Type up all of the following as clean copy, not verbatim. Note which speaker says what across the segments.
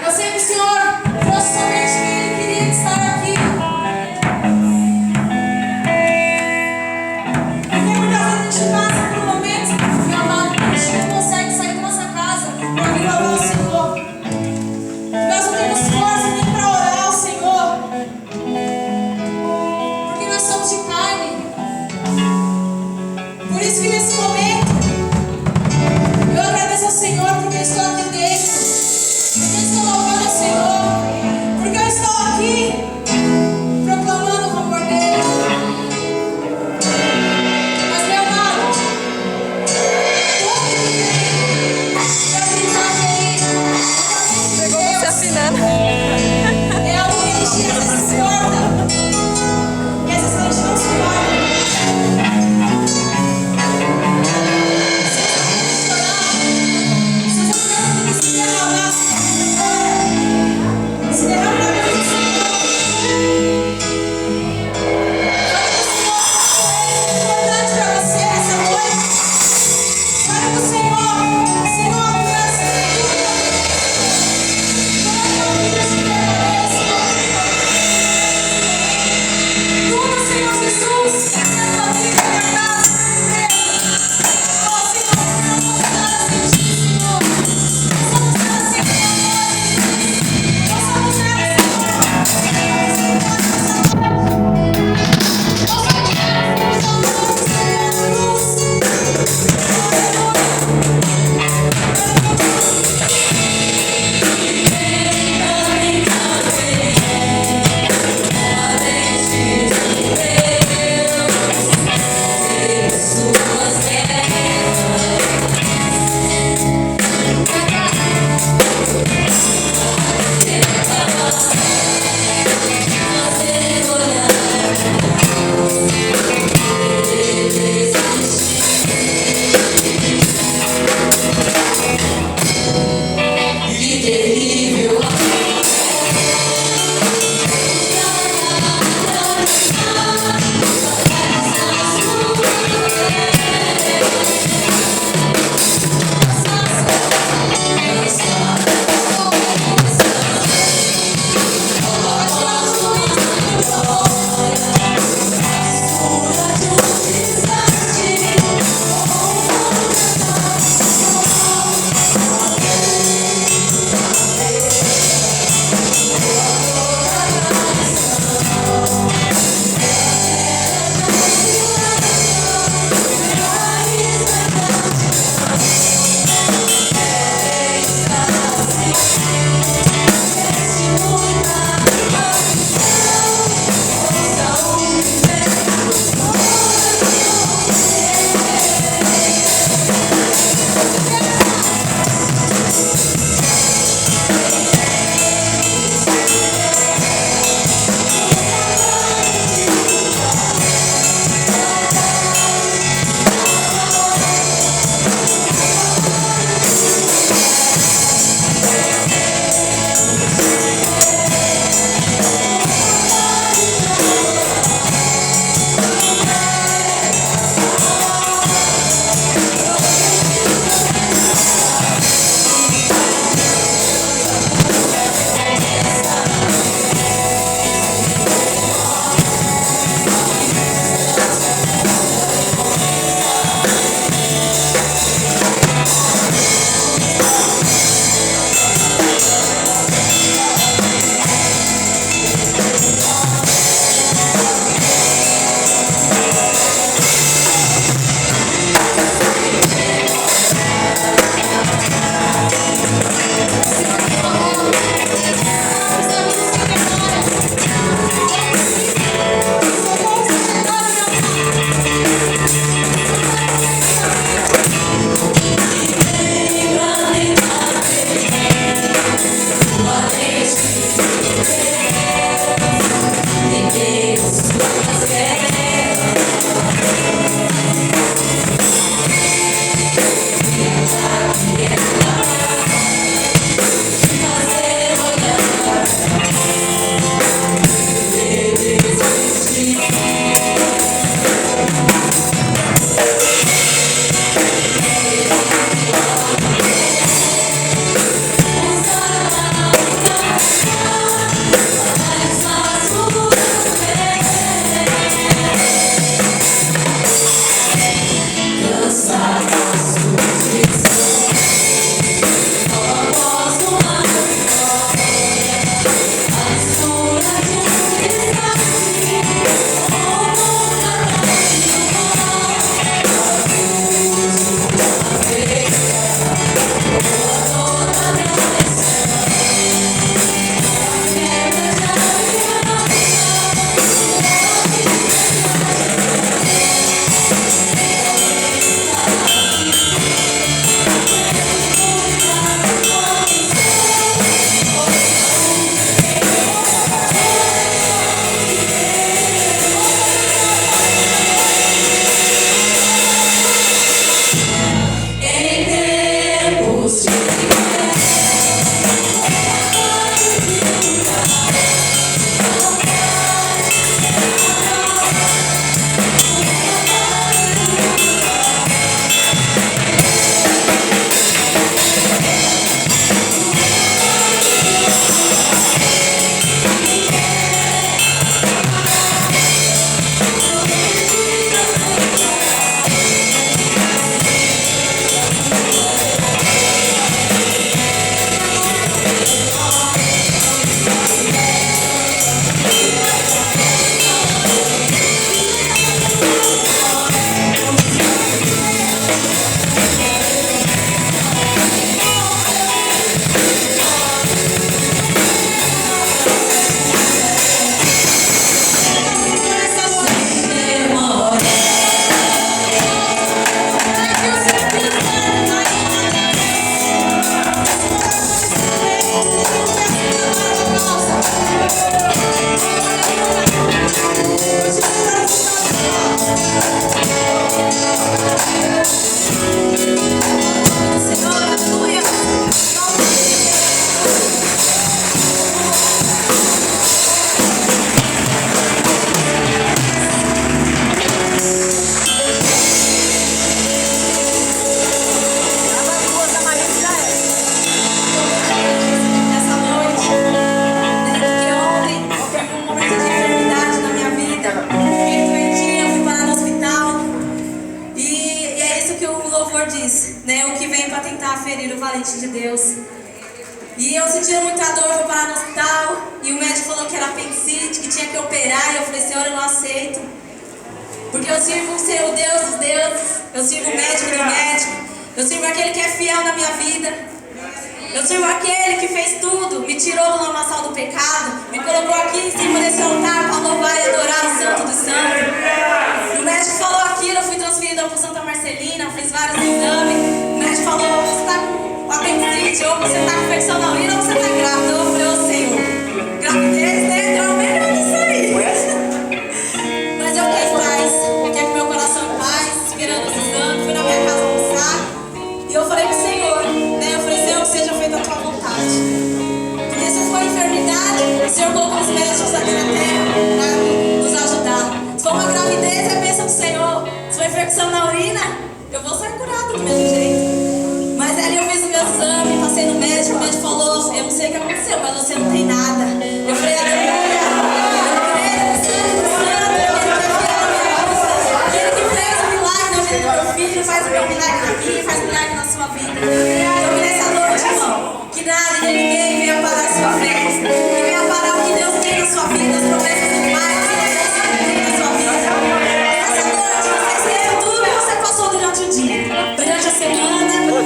Speaker 1: Eu sei que o Senhor trouxe somente quem Ele queria estar aqui. Porque muitas vezes a gente passa por um momento, meu amado, que a gente não consegue sair da nossa casa para vir louvar o Senhor. Nós não temos força nem para orar ao Senhor, porque nós somos de carne. Por isso que nesse momento eu agradeço ao Senhor porque eu estou aqui dentro, porque eu estou louvando ao Senhor.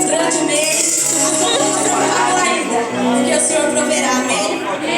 Speaker 1: Durante o mês, porque o Senhor proverá, amém?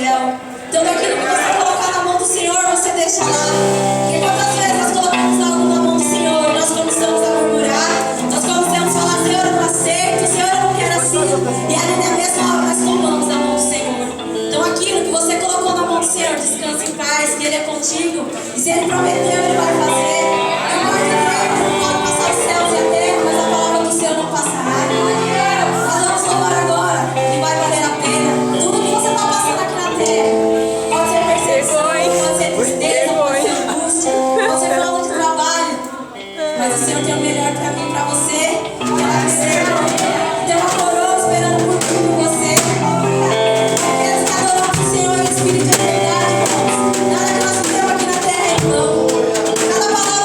Speaker 1: céu. Então, daquilo que você colocar na mão do Senhor, você deixa lá. Porque quantas vezes nós colocamos algo na mão do Senhor e nós começamos a murmurar, nós começamos a falar: Senhor, eu não aceito, Senhor, eu não quero assim. E ali na mesma hora nós tomamos na mão do Senhor. Então, aquilo que você colocou na mão do Senhor, descanse em paz, que Ele é contigo. E se Ele prometeu, Ele vai fazer. Eu gosto de dizer que não pode passar os céus e a terra, mas a palavra do Senhor não passará. Nós vamos louvar agora e vai valer a pena. Tudo que você está passando aqui na terra, pode ser perseguição, pode ser tristeza, pode ser angústia, pode ser falta de trabalho, mas o Senhor tem o melhor para mim, para você, para você. Tem uma coroa esperando por tudo você. Aqueles que adoram o Senhor em espírito e verdade, irmãos. Nada que nós fizemos aqui na terra é em vão. Cada palavra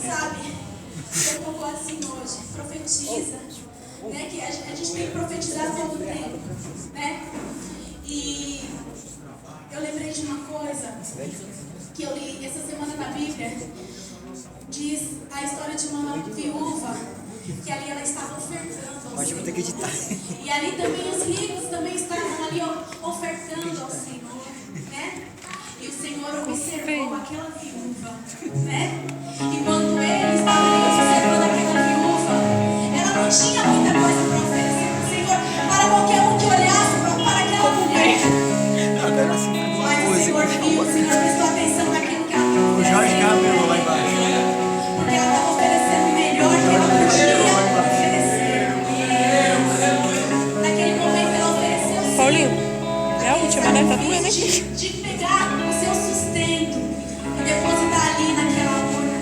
Speaker 1: Sabe, eu tocou assim hoje, profetiza, né? Que a gente tem que profetizar todo o tempo, né? E eu lembrei de uma coisa que eu li essa semana na Bíblia. Diz a história de uma viúva que ali ela estava ofertando ao Senhor. E ali também os ricos também estavam ali ofertando ao Senhor, né? E o Senhor observou aquela viúva, né? E quando ele estava ali observando aquela viúva, ela não tinha muita coisa para oferecer para o Senhor, para qualquer um que olhasse para aquela mulher. Mas o Senhor viu, o Senhor prestou atenção naquilo que ela estava oferecendo.
Speaker 2: Lá embaixo.
Speaker 1: Porque ela estava oferecendo o melhor que ela podia oferecer. Naquele momento ela ofereceu.
Speaker 3: Paulinho, é a última, né? Tá doendo, hein?
Speaker 1: De pegar o seu sustento e depositar ali naquela urna.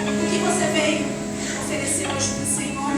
Speaker 1: O que você veio oferecer hoje para o Senhor?